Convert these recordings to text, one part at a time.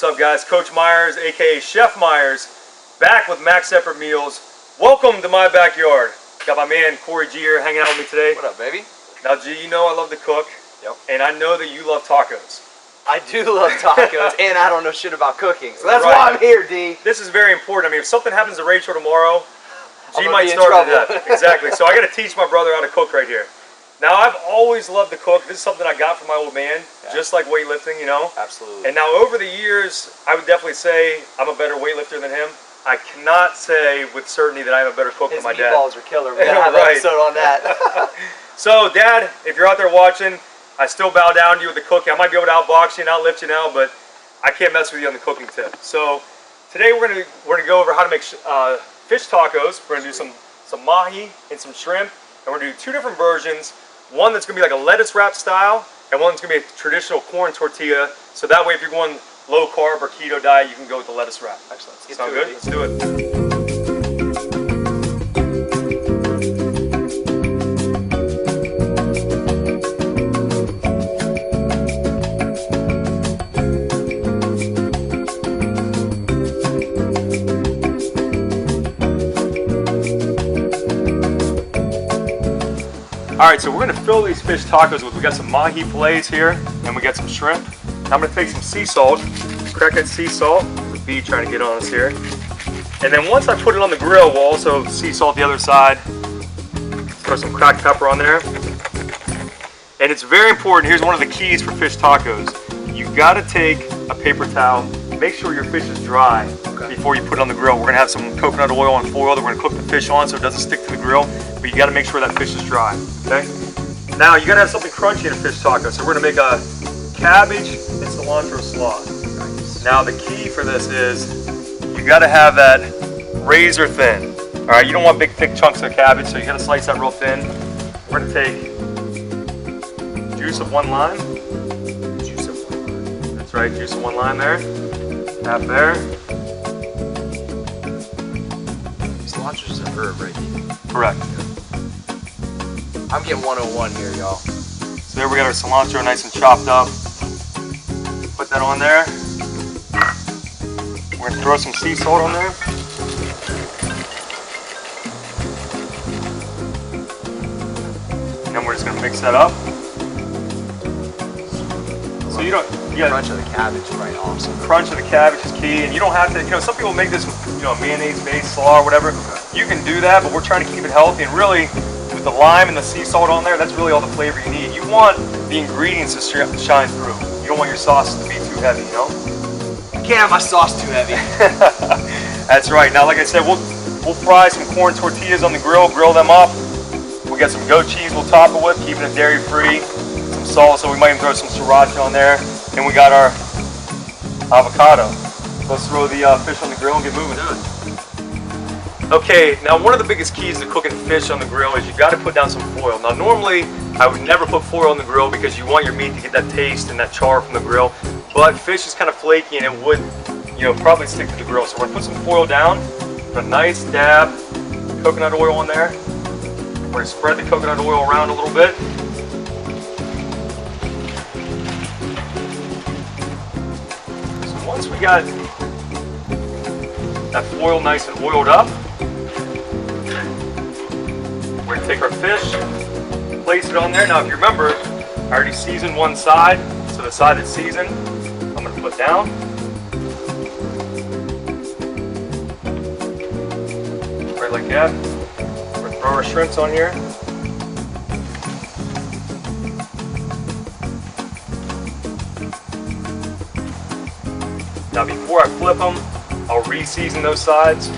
up, guys? Coach Myers, aka Chef Myers, back with Max Effort Meals. Welcome to my backyard. Got my man Cory G here hanging out with me today. What up, baby? Now, G, you know I love to cook. Yep. And I know that you love tacos. I do love tacos, and I don't know shit about cooking, so that's why I'm here, D. This is very important. I mean, if something happens to Rachel tomorrow, G I'm might be in starve to trouble. death. Exactly. So I got to teach my brother how to cook right here. Now, I've always loved to cook. This is something I got from my old man, just like weightlifting, you know? Absolutely. And now, over the years, I would definitely say I'm a better weightlifter than him. I cannot say with certainty that I'm a better cook than my dad. His meatballs are killer. We're going to have an episode on that. So, Dad, if you're out there watching, I still bow down to you with the cooking. I might be able to outbox you and outlift you now, but I can't mess with you on the cooking tip. So, today we're gonna go over how to make fish tacos. We're gonna do some mahi and some shrimp, and we're gonna do two different versions. One that's gonna be like a lettuce wrap style, and one that's gonna be a traditional corn tortilla. So that way, if you're going low carb or keto diet, you can go with the lettuce wrap. Excellent. Sound good? Let's do it. All right, so we're gonna fill these fish tacos with, we got some mahi fillets here, and we got some shrimp. I'm gonna take some sea salt, crack that sea salt, the bee trying to get on us here. And then once I put it on the grill, we'll also sea salt the other side. Throw some cracked pepper on there. And it's very important, here's one of the keys for fish tacos. You gotta take a paper towel, make sure your fish is dry before you put it on the grill. We're gonna have some coconut oil and foil that we're gonna cook the fish on so it doesn't stick to the grill, but you gotta make sure that fish is dry, okay? Now, you gotta have something crunchy in a fish taco, so we're gonna make a cabbage and cilantro slaw. Now, the key for this is you gotta have that razor thin, all right? You don't want big, thick chunks of cabbage, so you gotta slice that real thin. We're gonna take juice of one lime. Juice of one lime. That's right, juice of one lime there. Half there. Cilantro's a herb, right? Correct. I'm getting 101 here, y'all. So there we got our cilantro nice and chopped up. Put that on there. We're gonna throw some sea salt on there. And then we're just gonna mix that up. So you don't, Crunch of the cabbage is right awesome. Crunch of the cabbage is key, and you don't have to, you know, some people make this with, you know, mayonnaise-based slaw or whatever. You can do that, but we're trying to keep it healthy, and really, with the lime and the sea salt on there, that's really all the flavor you need. You want the ingredients to shine through. You don't want your sauces to be too heavy, you know? I can't have my sauce too heavy. That's right. Now, like I said, we'll fry some corn tortillas on the grill them up. We got some goat cheese we'll top it with, keeping it dairy-free. Some salsa, we might even throw some sriracha on there. And we got our avocado. Let's throw the fish on the grill and get moving. Okay, now one of the biggest keys to cooking fish on the grill is you got to put down some foil. Now normally I would never put foil on the grill because you want your meat to get that taste and that char from the grill. But fish is kind of flaky and it would, you know, probably stick to the grill. So we're gonna put some foil down, put a nice dab of coconut oil on there. We're gonna spread the coconut oil around a little bit. Once we got that foil nice and oiled up, we're gonna take our fish, place it on there. Now, if you remember, I already seasoned one side, so the side that's seasoned, I'm gonna put down. Right like that. We're gonna throw our shrimps on here. Now before I flip them, I'll re-season those sides.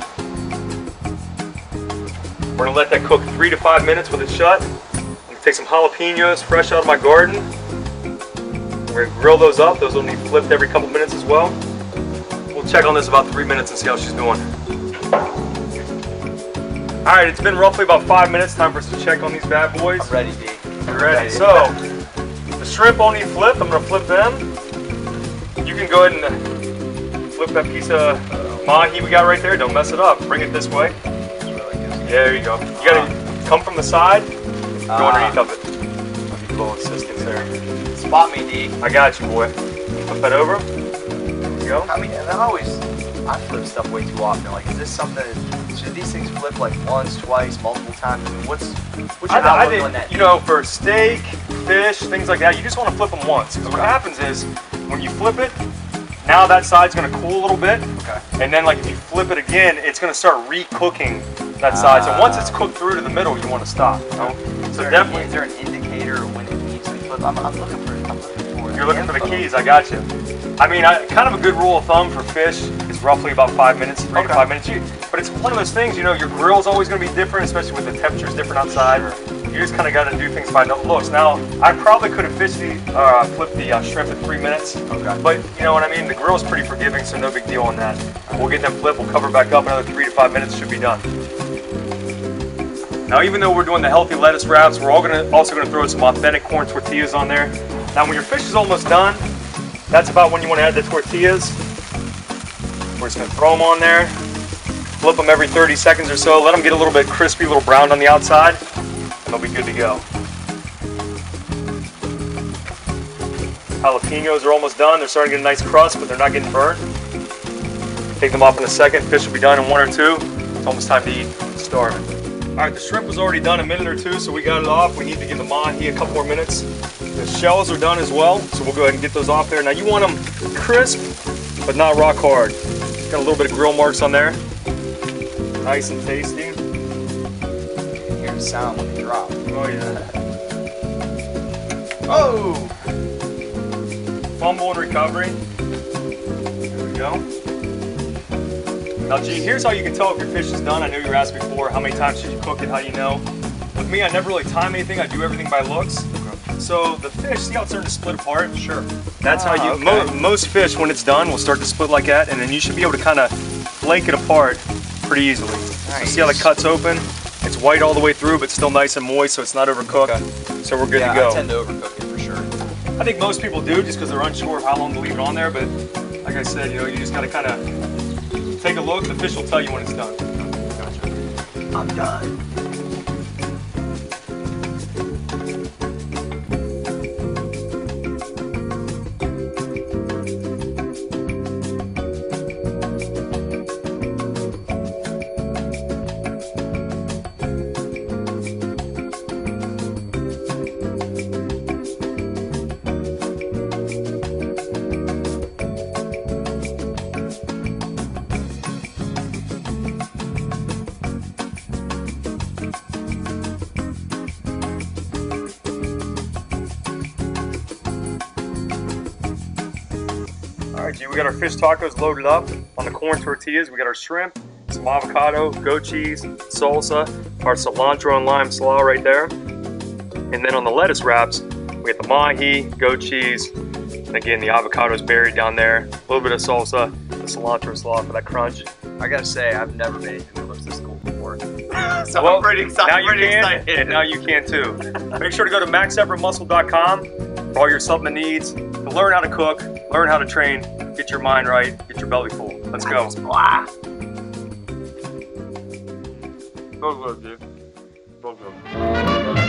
We're gonna let that cook 3 to 5 minutes with it shut. I'm gonna take some jalapenos fresh out of my garden. We're gonna grill those up. Those will need flipped every couple minutes as well. We'll check on this about 3 minutes and see how she's doing. All right, it's been roughly about 5 minutes. Time for us to check on these bad boys. I'm ready, D. You're ready. So, the shrimp won't need flipped. I'm gonna flip them. You can go ahead and flip that piece of mahi we got right there. Don't mess it up. Bring it this way. There you go. You gotta come from the side, go underneath of it. I'll give you a little assistance there. Spot me, D. I got you, boy. Flip that over. There we go. I mean, and I flip stuff way too often. Like, is this something? Should these things flip like once, twice, multiple times? I mean, what's your outlook on that? You know, for steak, fish, things like that, you just want to flip them once. Because what happens is, when you flip it, now that side's going to cool a little bit. Okay. And then, like, if you flip it again, it's going to start re-cooking that side. So once it's cooked through to the middle, you want to stop. You know? So definitely, is there an indicator when it needs to be flipped? I'm looking for. You're looking for the keys. I got you. I mean, kind of a good rule of thumb for fish is roughly about 5 minutes, 3 to 5 minutes. But it's one of those things, you know, your grill's always going to be different, especially with the temperatures different outside. Sure. You just kind of got to do things by the looks. Now, I probably could have flipped the shrimp in 3 minutes. Okay. But you know what I mean? The grill's pretty forgiving, so no big deal on that. We'll get them flipped. We'll cover back up. Another 3 to 5 minutes should be done. Now, even though we're doing the healthy lettuce wraps, we're also going to throw some authentic corn tortillas on there. Now, when your fish is almost done, that's about when you want to add the tortillas. We're just going to throw them on there, flip them every 30 seconds or so, let them get a little bit crispy, a little browned on the outside, and they'll be good to go. Jalapenos are almost done. They're starting to get a nice crust, but they're not getting burnt. Take them off in a second. Fish will be done in 1 or 2. It's almost time to eat. It's starving. All right, the shrimp was already done a minute or 2, so we got it off. We need to give the mahi a couple more minutes. The shells are done as well, so we'll go ahead and get those off there. Now you want them crisp, but not rock hard. Got a little bit of grill marks on there. Nice and tasty. You hear the sound when they drop. Oh yeah. Oh! Fumble and recovery. There we go. Now G, here's how you can tell if your fish is done. I know you were asking before, how many times should you cook it, how do you know? With me, I never really time anything, I do everything by looks. So the fish, see how it's starting to split apart? Sure. That's how you, most fish when it's done will start to split like that, and then you should be able to kind of flake it apart pretty easily. Nice. So see how the cut's open? It's white all the way through, but still nice and moist, so it's not overcooked. Okay. So we're good to go. I tend to overcook it for sure. I think most people do just because they're unsure of how long to leave it on there, but like I said, you know, you just gotta kind of take a look. The fish will tell you when it's done. Gotcha. I'm done. Alright, G, we got our fish tacos loaded up on the corn tortillas. We got our shrimp, some avocado, goat cheese, salsa, our cilantro and lime slaw right there. And then on the lettuce wraps, we got the mahi, goat cheese, and again, the avocado's buried down there. A little bit of salsa, the cilantro slaw for that crunch. I gotta say, I've never made anything that looks this cool before. So well, I'm pretty excited. Now you can, and now you can too. Make sure to go to maxseparatemuscle.com for all your supplement needs, to learn how to cook, learn how to train, get your mind right, get your belly full. Let's go. Both good, dude. Both good.